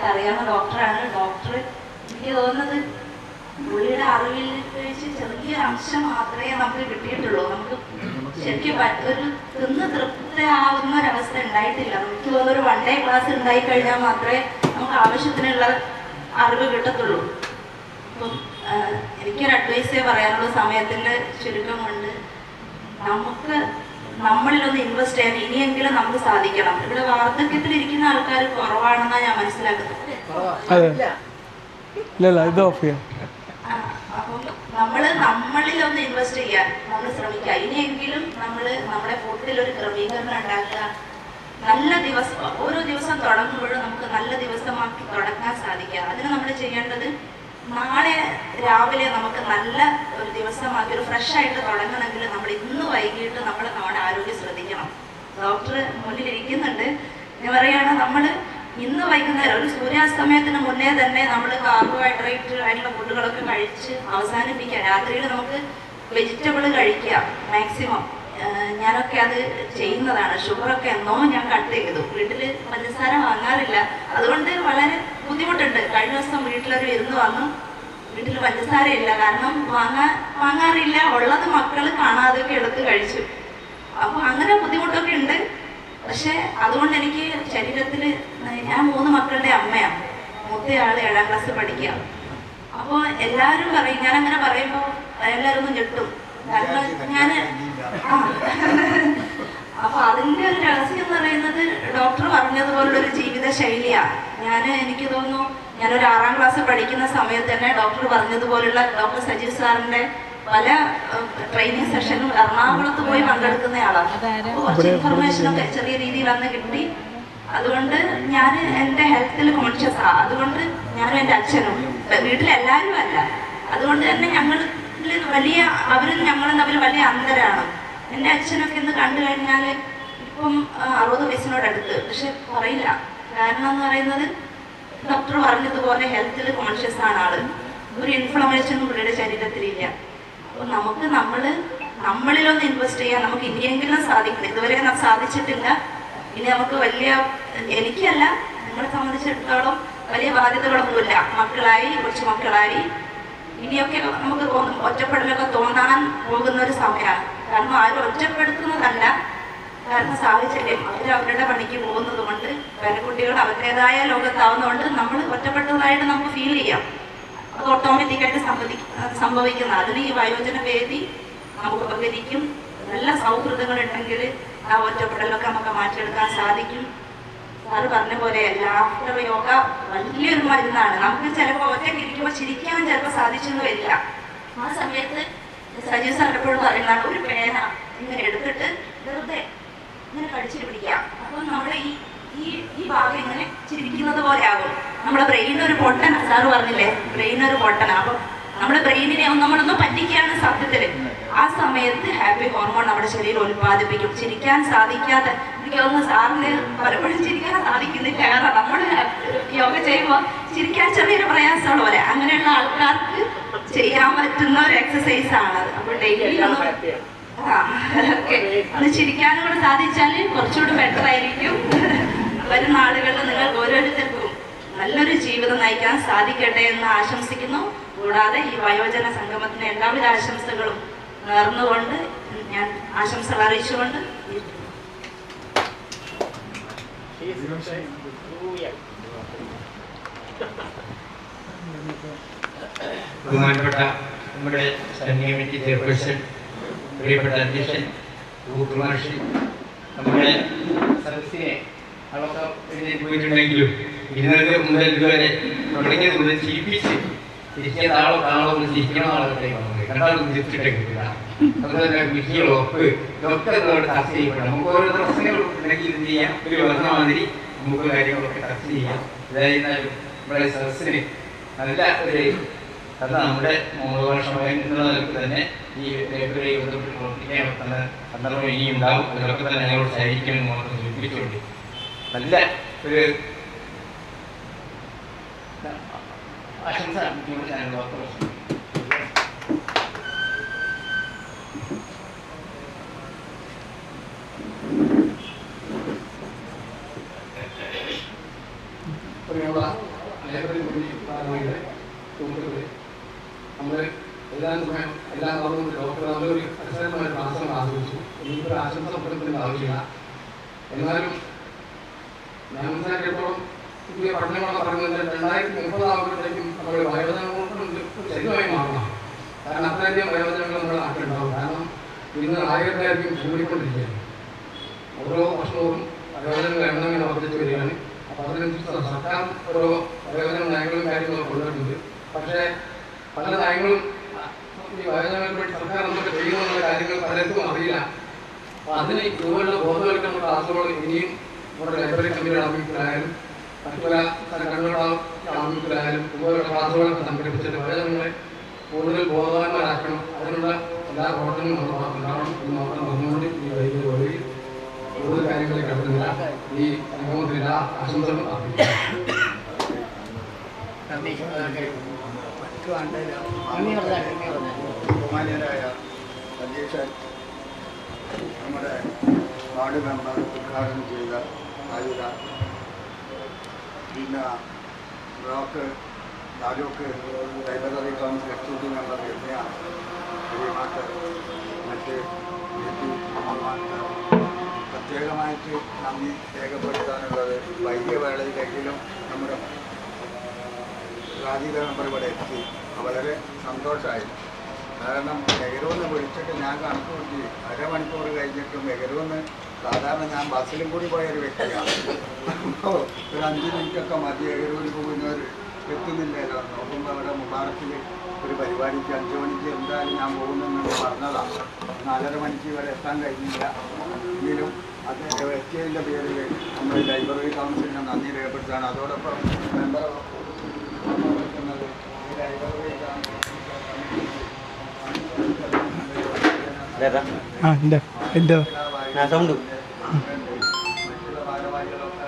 നന്നായിട്ട് അറിയാവുന്ന ഡോക്ടറാണ്. ഡോക്ടർ എനിക്ക് തോന്നുന്നത് പുള്ളിയുടെ അറിവിൽ വെച്ച് ചെറിയ അംശം മാത്രമേ നമുക്ക് കിട്ടിയിട്ടുള്ളൂ. നമുക്ക് ശരിക്കും ഒരു തിന്ന് തൃപ്തിയാവുന്ന ഒരവസ്ഥ ഉണ്ടായിട്ടില്ല. നമുക്ക് തോന്നുന്നൊരു 1 day ക്ലാസ് ഉണ്ടായിക്കഴിഞ്ഞാൽ മാത്രമേ നമുക്ക് ആവശ്യത്തിനുള്ള അറിവ് കിട്ടത്തുള്ളൂ. അപ്പം എനിക്കൊരു അഡ്വൈസേ പറയാനുള്ള സമയത്തിൻ്റെ ചുരുക്കം കൊണ്ട് നമുക്ക് നമ്മളിലൊന്ന് ഇൻവെസ്റ്റ് ചെയ്യാൻ ഇനിയെങ്കിലും നമുക്ക് സാധിക്കണം. ഇവിടെ വാർദ്ധക്യത്തിലിരിക്കുന്ന ആൾക്കാർ കുറവാണെന്നാണ് ഞാൻ മനസ്സിലാക്കുന്നത്. അപ്പം നമ്മളിലൊന്ന് ഇൻവെസ്റ്റ് ചെയ്യാൻ നമ്മൾ ശ്രമിക്കുക. ഇനിയെങ്കിലും നമ്മുടെ ഫുഡിൽ ഒരു ക്രമീകരണം ഉണ്ടാക്കുക. നല്ല ദിവസം ഓരോ ദിവസം തുടങ്ങുമ്പോഴും നമുക്ക് നല്ല ദിവസമാക്കി തുടങ്ങാൻ സാധിക്കുക. അതിന് നമ്മൾ ചെയ്യേണ്ടത് നാളെ രാവിലെ നമുക്ക് നല്ല ഒരു ദിവസമാക്കി ഒരു ഫ്രഷ് ആയിട്ട് തുടങ്ങണമെങ്കിൽ നമ്മൾ ഇന്ന് വൈകിട്ട് നമ്മൾ നമ്മുടെ ആരോഗ്യം ശ്രദ്ധിക്കണം. ഡോക്ടർ മുന്നിലിരിക്കുന്നുണ്ട്. ഞാൻ പറയുകയാണ്, നമ്മൾ ഇന്ന് വൈകുന്നേരം ഒരു സൂര്യാസ്തമയത്തിന് മുന്നേ തന്നെ നമ്മൾ കാർബോഹൈഡ്രേറ്റ് ആയിട്ടുള്ള ഫുഡുകളൊക്കെ കഴിച്ച് അവസാനിപ്പിക്കുക. രാത്രിയിൽ നമുക്ക് വെജിറ്റബിൾ കഴിക്കുക മാക്സിമം. ഞാനൊക്കെ അത് ചെയ്യുന്നതാണ്. ഷുഗറൊക്കെ എന്നോ ഞാൻ കട്ട് ചെയ്തു. വീട്ടിൽ പഞ്ചസാര വാങ്ങാറില്ല. അതുകൊണ്ട് വളരെ ബുദ്ധിമുട്ടുണ്ട്. കഴിഞ്ഞ ദിവസം വീട്ടിലൊരു വിരുന്ന് വന്നു. വീട്ടിൽ പഞ്ചസാര ഇല്ല, കാരണം വാങ്ങാറില്ല. ഉള്ളത് മക്കൾ കാണാതെയൊക്കെ എടുത്ത് കഴിച്ചു. അപ്പോൾ അങ്ങനെ ബുദ്ധിമുട്ടൊക്കെ ഉണ്ട്. പക്ഷെ അതുകൊണ്ട് എനിക്ക് ശരീരത്തിൽ, ഞാൻ 3 മക്കളുടെ അമ്മയാണ്. മൂത്തയാൾ 7ാം ക്ലാസ് പഠിക്കുക. അപ്പോൾ എല്ലാവരും പറയും, ഞാനങ്ങനെ പറയുമ്പോൾ എല്ലാവരും ഒന്നും ഞെട്ടും. കാരണം ഞാൻ അപ്പൊ അതിൻ്റെ ഒരു രഹസ്യം എന്ന് പറയുന്നത് ഡോക്ടർ പറഞ്ഞതുപോലുള്ളൊരു ജീവിത ശൈലിയാണ്. എനിക്ക് തോന്നുന്നു ഞാനൊരു 6ാം ക്ലാസ് പഠിക്കുന്ന സമയത്ത് തന്നെ ഡോക്ടർ പറഞ്ഞതുപോലുള്ള ഡോക്ടർ സജീവ് സാറിൻ്റെ പല ട്രെയിനിങ് സെഷനും എറണാകുളത്ത് പോയി പങ്കെടുക്കുന്ന ആളാണ്. കുറച്ച് ഇൻഫർമേഷനൊക്കെ ചെറിയ രീതിയിൽ അന്ന് കിട്ടി. അതുകൊണ്ട് ഞാൻ എൻ്റെ ഹെൽത്തിൽ കോൺഷ്യസാണ്. അതുകൊണ്ട് ഞാനും എൻ്റെ അച്ഛനും, വീട്ടിലെല്ലാവരും അല്ല, അതുകൊണ്ട് തന്നെ ഞങ്ങൾ അവരും ഞങ്ങളും തമ്മിൽ വലിയ അന്തരാണ്. എൻ്റെ അച്ഛനൊക്കെ ഇന്ന് കണ്ടു കഴിഞ്ഞാൽ ഇപ്പം 60 വയസ്സിനോടടുത്ത്, പക്ഷെ പറയില്ല. കാരണം എന്ന് പറയുന്നത് ഡോക്ടർ പറഞ്ഞതുപോലെ ഹെൽത്തിൽ കോൺഷ്യസ് ആണ് ആള്. ഒരു ഇൻഫ്ലമേഷനും പുള്ളിയുടെ ശരീരത്തിലില്ല. അപ്പോൾ നമുക്ക് നമ്മളിലൊന്ന് ഇൻവെസ്റ്റ് ചെയ്യാൻ നമുക്ക് ഇനിയെങ്കിലും സാധിക്കണം. ഇതുവരെ സാധിച്ചിട്ടില്ല. ഇനി നമുക്ക് എനിക്കല്ല, നിങ്ങളെ സംബന്ധിച്ചിടത്തോളം വലിയ ബാധ്യതകളൊന്നുമില്ല. മക്കളായി, കൊച്ചു മക്കളായി, ഇനിയൊക്കെ നമുക്ക് ഒറ്റപ്പെടലൊക്കെ തോന്നാൻ പോകുന്ന ഒരു സമയമാണ്. കാരണം ആരും ഒറ്റപ്പെടുത്തുന്നതല്ല, കാരണം സാഹചര്യം അവരുടെ പണിക്ക് പോകുന്നത് കൊണ്ട്, പേരക്കുട്ടികൾ അവരുടേതായ ലോകത്താവുന്നതുകൊണ്ട് നമ്മൾ ഒറ്റപ്പെട്ടതായിട്ട് നമുക്ക് ഫീൽ ചെയ്യാം. അത് ഓട്ടോമാറ്റിക്കായിട്ട് സംഭവിക്കുന്ന. അതിന് ഈ വയോജന വേദി നമുക്ക് ഉപകരിക്കും. നല്ല സൗഹൃദങ്ങൾ ഉണ്ടെങ്കിൽ ആ ഒറ്റപ്പെടലൊക്കെ നമുക്ക് മാറ്റിയെടുക്കാൻ സാധിക്കും. സാറ് പറഞ്ഞ പോലെ ലാഫ്റ്റർ യോഗ വലിയൊരു മരുന്നാണ്. നമുക്ക് ചിലപ്പോൾ ഒറ്റയ്ക്ക് ഇരിക്കുമ്പോൾ ചിരിക്കാൻ ചിലപ്പോൾ സാധിച്ചെന്ന് വരില്ല. ആ സമയത്ത് സജീവ് സാർ എപ്പോഴും പറയുന്നതാണ്, ഒരു പേന ഇങ്ങനെ എടുത്തിട്ട് വെറുതെ ഇങ്ങനെ കടിച്ചിട്ട് പിടിക്കാം. അപ്പോൾ നമ്മുടെ ഈ ഭാഗം ഇങ്ങനെ ചിരിക്കുന്നത് പോലെ ആകും. നമ്മുടെ ബ്രെയിനൊരു പൊട്ടൻ, സാറ് പറഞ്ഞില്ലേ, ബ്രെയിനൊരു പൊട്ടനാണ്. അപ്പോൾ നമ്മുടെ ബ്രെയിനിനെ നമ്മളൊന്നും പറ്റിക്കുകയാണ് സത്യത്തിൽ. ആ സമയത്ത് ഹാപ്പി ഹോർമോൺ നമ്മുടെ ശരീരം ഉൽപ്പാദിപ്പിക്കും. ചിരിക്കാൻ സാധിക്കാതെ, എനിക്ക് തോന്നുന്നു സാറിന് പലപ്പോഴും ചിരിക്കാൻ സാധിക്കുന്നില്ല. കാരണം നമ്മൾ യോഗ ചെയ്യുമ്പോൾ ചിരിക്കാൻ ചെറിയൊരു പ്രയാസമുള്ള പോലെ, അങ്ങനെയുള്ള ആൾക്കാർക്ക് ചെയ്യാൻ പറ്റുന്ന ഒരു എക്സസൈസ് ആണത്. അപ്പോൾ ഡെയിലി ഒന്ന് ചിരിക്കാനും കൂടെ സാധിച്ചാൽ കുറച്ചുകൂടി ബെറ്റർ ആയിരിക്കും. വരുന്ന ആളുകളിൽ നിങ്ങൾ ഓരോരുത്തർക്കും നല്ലൊരു ജീവിതം നയിക്കാൻ സാധിക്കട്ടെ എന്ന് ആശംസിക്കുന്നു. കൂടാതെ ഈ വയോജന സംഗമത്തിന് എല്ലാവിധ ആശംസകളും നേർന്നുകൊണ്ട് ഞാൻ ആശംസകൾ അറിയിച്ചുകൊണ്ട് ബഹുമാനപ്പെട്ട നമ്മുടെ സ്റ്റാൻഡിംഗ് കമ്മിറ്റി ചെയർപേഴ്സൺ, പ്രിയപ്പെട്ട അധ്യക്ഷൻ മഹർഷി, നമ്മുടെ സദസ്സിനെ അളക്ക എഴുന്നേറ്റ് പോയിട്ടുണ്ടെങ്കിലും ഇരുന്നത് മുതൽ ഇതുവരെ തുടങ്ങിയത് മുതൽ ചിരിപ്പിച്ച് തിരിച്ച താളം ചിരിക്കണ ആളൊക്കെ കണ്ടാലും തിരിച്ചിട്ടില്ല. അതുപോലെ വിഷയങ്ങളോ ഇതൊക്കെ നമ്മളോട് ചർച്ച ചെയ്യപ്പെടാം. നമുക്ക് ഓരോ പ്രശ്നങ്ങൾ ഉണ്ടെങ്കിൽ ഇത് ചെയ്യാം. ഒരു പറഞ്ഞ മാതിരി നമുക്ക് കാര്യങ്ങളൊക്കെ ചർച്ച ചെയ്യാം. ഇതായിരുന്നാലും നമ്മുടെ സദസ്സിന് നല്ല ഒരു അത് നമ്മുടെ മൂലവർഷമായിട്ടുള്ള തന്നെ ഈ ലൈബ്രറി ബന്ധപ്പെട്ട് പ്രവർത്തിക്കാൻ സന്ദർഭം ഇനിയും ഉണ്ടാവും. അതിലൊക്കെ തന്നെ ഞങ്ങളോട് സഹായിക്കണമെന്ന് മാത്രം സൂചിപ്പിച്ചുകൊണ്ട് നല്ല ഒരു ആശംസ ഞങ്ങൾ ലൈബ്രറി ഭാരവാഹികളെ സുഹൃത്തുക്കളെ, നമ്മൾ എല്ലാ സമയം എല്ലാ തവണയും ഡോക്ടർ നല്ലൊരു അക്ഷരമായ ക്ലാസ്സുകൾ ആസ്വദിച്ചു. എനിക്കൊരു ആശംസ പഠനത്തിൻ്റെ ആവശ്യമില്ല. എന്നാലും ഞാൻ മനസ്സിലാക്കിയപ്പോഴും പുതിയ പഠനങ്ങളൊക്കെ പറയുന്നത് 2030 ആകുമ്പോഴത്തേക്കും നമ്മൾ വയോജനങ്ങൾക്ക് ശരിയായി മാറണം. കാരണം അത്രയധികം വയോജനങ്ങൾ നമ്മുടെ നാട്ടിലുണ്ടാവും. കാരണം ഇന്ന് 1000 കൂടിക്കൊണ്ടിരിക്കുകയാണ്. ഓരോ വർഷവും വയോജനങ്ങളുടെ എണ്ണം ഇങ്ങനെ വർദ്ധിച്ചു വരികയാണ്. അപ്പോൾ അതിനനുസരിച്ച് സർക്കാർ ഓരോ വയോജന നയങ്ങളും കാര്യങ്ങളും കൊണ്ടുവരുന്നുണ്ട്. പക്ഷേ പല നയങ്ങളും ഈ വയോജനങ്ങൾക്ക് വേണ്ടി സർക്കാർ നമുക്ക് ചെയ്യുന്നുള്ള കാര്യങ്ങൾ പലർക്കും അറിയില്ല. അപ്പോൾ അതിന് ഇതുപോലുള്ള ബോധവൽക്കരണ ക്ലാസ്സുകൾ ഇനിയും നമ്മുടെ ലൈബ്രറി കമ്മിറ്റിയുടെ ആഭിമുഖ്യത്തിലായാലും മറ്റു പല കണ്ണുകളുടെ ആഭിമുഖ്യത്തിലായാലും ഇതുപോലുള്ള ക്ലാസ്സുകളൊക്കെ സംഘടിപ്പിച്ചിട്ട് വയോജനങ്ങളെ കൂടുതൽ ബോധവാന്മാരാക്കണം. അതിനുള്ള എല്ലാ പ്രവർത്തനങ്ങളും ഉണ്ടാവണം എന്ന് മാത്രം പറഞ്ഞുകൊണ്ട് ഈ വൈകിയ വഴി കൂടുതൽ കാര്യങ്ങളിൽ കടന്നില്ല. ഈ അനുഭവത്തിൽ എല്ലാ ആശംസകളും അർപ്പിക്കുന്നു. ബഹുമാന്യരായ അധ്യക്ഷൻ, നമ്മുടെ വാർഡ് മെമ്പർ ഉദ്ഘാടനം ചെയ്ത ആയുധ, പിന്നെ block taluk library council executive member Ramya ശ്രീമാക്ക്, മറ്റ് അമ്മമാർക്ക് പ്രത്യേകമായിട്ട് നന്ദി രേഖപ്പെടുത്താനുള്ളത്. വൈകിയ വേളയിലെങ്കിലും നമ്മുടെ രാജീവ മെമ്പർ ഇവിടെ എത്തി. വളരെ സന്തോഷമായി. കാരണം നെഹ്റുവിന് വിളിച്ചിട്ട് ഞാൻ കണക്ക് കൂട്ടി അരമണിക്കൂർ കഴിഞ്ഞിട്ടും നെഹ്റുവിന് സാധാരണ ഞാൻ ബസ്സിലും കൂടി പോയൊരു വ്യക്തിയാണ്. അപ്പോൾ ഒരു 5 മിനിറ്റൊക്കെ മതി നെഹ്റുവിൽ പോകുന്നവർ എത്തുന്നില്ലല്ലോ. നോക്കുമ്പോൾ അവിടെ മുബാറക്കിൽ ഒരു പരിപാടിക്ക് 5 മണിക്ക് എന്തായാലും ഞാൻ പോകുന്നെന്ന് പറഞ്ഞതാണ്. 4:30 മണിക്ക് ഇവിടെ എത്താൻ കഴിഞ്ഞില്ല. എങ്കിലും അത് എത്തിയതിൻ്റെ പേരിൽ നമ്മൾ ലൈബ്രറി കൗൺസിലിനെ നന്ദി രേഖപ്പെടുത്തുകയാണ്. അതോടൊപ്പം മെമ്പർ വെക്കുന്നത് ഈ ലൈബ്രറി മറ്റുള്ള ഭാരവാഹികളൊക്കെ